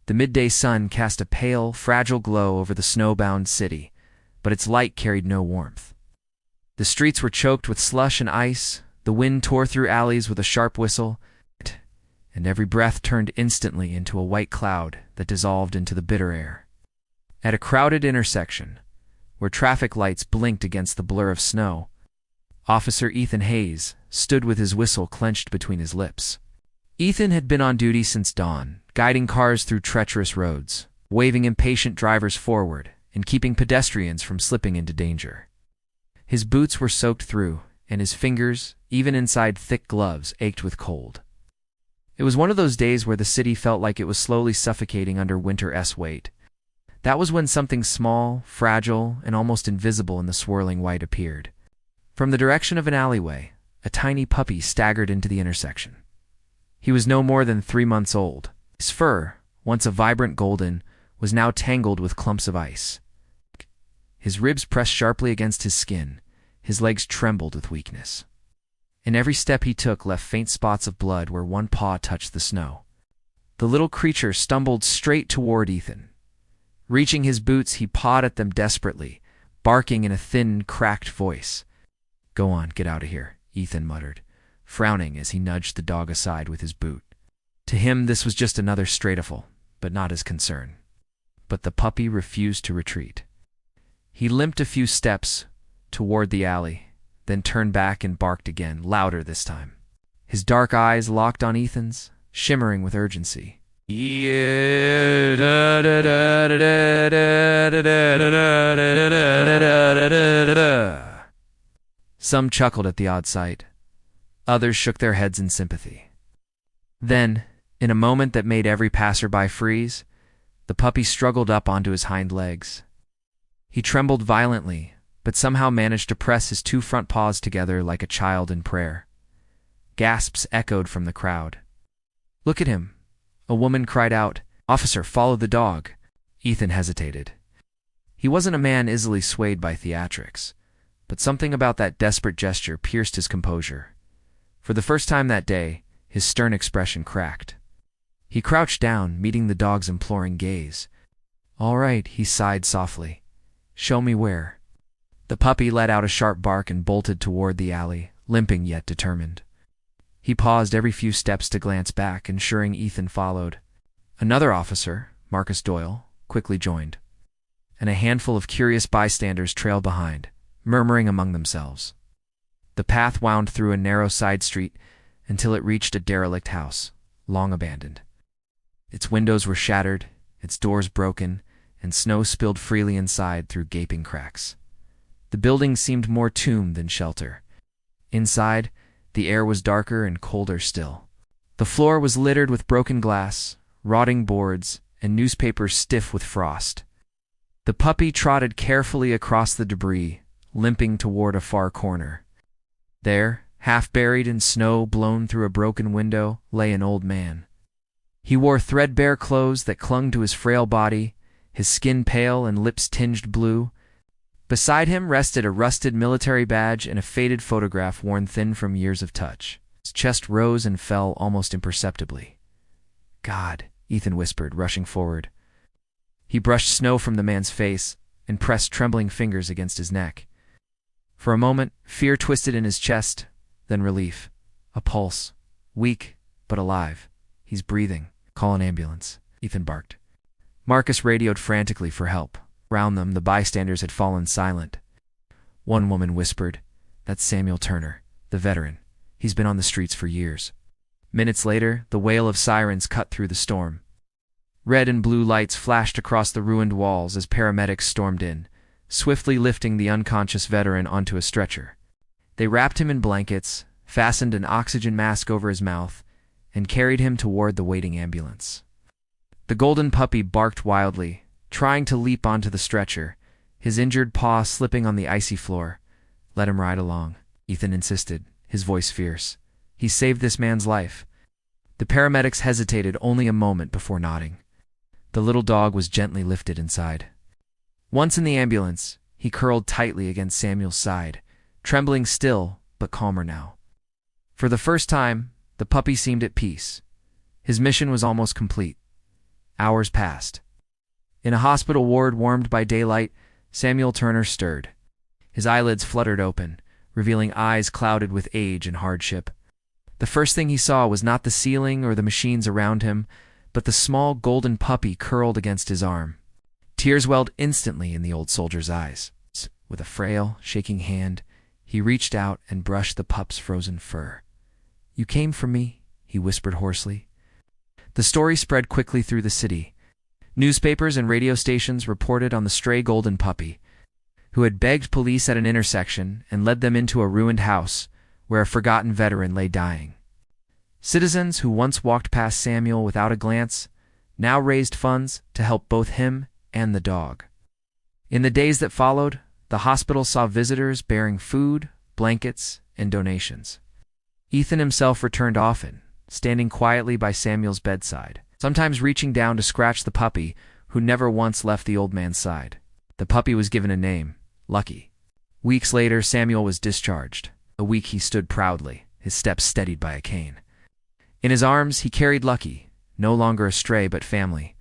The midday sun cast a pale, fragile glow over the snow-bound city, but its light carried no warmth. The streets were choked with slush and ice, the wind tore through alleys with a sharp whistle, and every breath turned instantly into a white cloud that dissolved into the bitter air. At a crowded intersection, where traffic lights blinked against the blur of snow, Officer Ethan Hayes stood with his whistle clenched between his lips. Ethan had been on duty since dawn, guiding cars through treacherous roads, waving impatient drivers forward, and keeping pedestrians from slipping into danger. His boots were soaked through, and his fingers, even inside thick gloves, ached with cold. It was one of those days where the city felt like it was slowly suffocating under winter's weight. That was when something small, fragile, and almost invisible in the swirling white appeared. From the direction of an alleyway, a tiny puppy staggered into the intersection. He was no more than 3 months old. His fur, once a vibrant golden, was now tangled with clumps of ice. His ribs pressed sharply against his skin, his legs trembled with weakness. And every step he took left faint spots of blood where one paw touched the snow. The little creature stumbled straight toward Ethan. Reaching his boots, he pawed at them desperately, barking in a thin, cracked voice. "Go on, get out of here," Ethan muttered, frowning as he nudged the dog aside with his boot. To him, this was just another straightaffle, but not his concern. But the puppy refused to retreat. He limped a few steps toward the alley, then turned back and barked again, louder this time. His dark eyes locked on Ethan's, shimmering with urgency. Some chuckled at the odd sight. Others shook their heads in sympathy. Then, in a moment that made every passerby freeze, the puppy struggled up onto his hind legs. He trembled violently, but somehow managed to press his 2 front paws together like a child in prayer. Gasps echoed from the crowd. "Look at him!" A woman cried out. "Officer, follow the dog." Ethan hesitated. He wasn't a man easily swayed by theatrics, but something about that desperate gesture pierced his composure. For the first time that day, his stern expression cracked. He crouched down, meeting the dog's imploring gaze. "All right," he sighed softly. "Show me where." The puppy let out a sharp bark and bolted toward the alley, limping yet determined. He paused every few steps to glance back, ensuring Ethan followed. Another officer, Marcus Doyle, quickly joined, and a handful of curious bystanders trailed behind, murmuring among themselves. The path wound through a narrow side street until it reached a derelict house, long abandoned. Its windows were shattered, its doors broken, and snow spilled freely inside through gaping cracks. The building seemed more tomb than shelter. Inside, the air was darker and colder still. The floor was littered with broken glass, rotting boards, and newspapers stiff with frost. The puppy trotted carefully across the debris, limping toward a far corner. There, half buried in snow blown through a broken window, lay an old man. He wore threadbare clothes that clung to his frail body, his skin pale and lips tinged blue. Beside him rested a rusted military badge and a faded photograph worn thin from years of touch. His chest rose and fell almost imperceptibly. "God," Ethan whispered, rushing forward. He brushed snow from the man's face and pressed trembling fingers against his neck. For a moment, fear twisted in his chest, then relief. A pulse. Weak, but alive. "He's breathing. Call an ambulance," Ethan barked. Marcus radioed frantically for help. Around them, the bystanders had fallen silent. One woman whispered, "That's Samuel Turner, the veteran. He's been on the streets for years." Minutes later, the wail of sirens cut through the storm. Red and blue lights flashed across the ruined walls as paramedics stormed in, swiftly lifting the unconscious veteran onto a stretcher. They wrapped him in blankets, fastened an oxygen mask over his mouth, and carried him toward the waiting ambulance. The golden puppy barked wildly, trying to leap onto the stretcher, his injured paw slipping on the icy floor. "Let him ride along," Ethan insisted, his voice fierce. "He saved this man's life." The paramedics hesitated only a moment before nodding. The little dog was gently lifted inside. Once in the ambulance, he curled tightly against Samuel's side, trembling still, but calmer now. For the first time, the puppy seemed at peace. His mission was almost complete. Hours passed. In a hospital ward warmed by daylight, Samuel Turner stirred. His eyelids fluttered open, revealing eyes clouded with age and hardship. The first thing he saw was not the ceiling or the machines around him, but the small golden puppy curled against his arm. Tears welled instantly in the old soldier's eyes. With a frail, shaking hand, he reached out and brushed the pup's frozen fur. "You came for me," he whispered hoarsely. The story spread quickly through the city. Newspapers and radio stations reported on the stray golden puppy, who had begged police at an intersection and led them into a ruined house where a forgotten veteran lay dying. Citizens who once walked past Samuel without a glance now raised funds to help both him and the dog. In the days that followed, the hospital saw visitors bearing food, blankets, and donations. Ethan himself returned often, standing quietly by Samuel's bedside, sometimes reaching down to scratch the puppy, who never once left the old man's side. The puppy was given a name, Lucky. Weeks later, Samuel was discharged. A week he stood proudly, his steps steadied by a cane. In his arms, he carried Lucky, no longer a stray but family.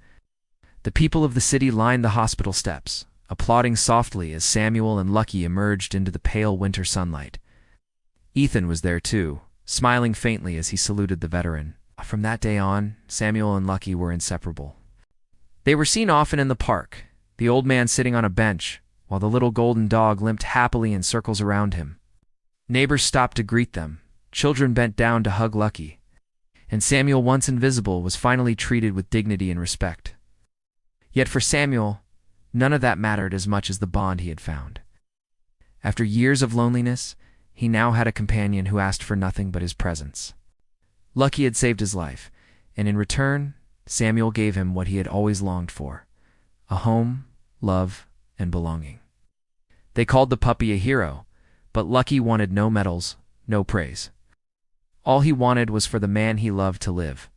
The people of the city lined the hospital steps, applauding softly as Samuel and Lucky emerged into the pale winter sunlight. Ethan was there too, smiling faintly as he saluted the veteran. From that day on, Samuel and Lucky were inseparable. They were seen often in the park, the old man sitting on a bench, while the little golden dog limped happily in circles around him. Neighbors stopped to greet them, children bent down to hug Lucky, and Samuel, once invisible, was finally treated with dignity and respect. Yet for Samuel, none of that mattered as much as the bond he had found. After years of loneliness, he now had a companion who asked for nothing but his presence. Lucky had saved his life, and in return, Samuel gave him what he had always longed for: a home, love, and belonging. They called the puppy a hero, but Lucky wanted no medals, no praise. All he wanted was for the man he loved to live.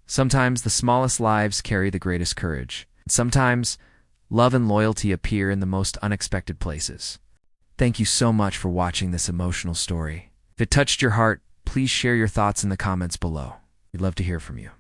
Sometimes the smallest lives carry the greatest courage. Sometimes love and loyalty appear in the most unexpected places. Thank you so much for watching this emotional story. If it touched your heart, please share your thoughts in the comments below. We'd love to hear from you.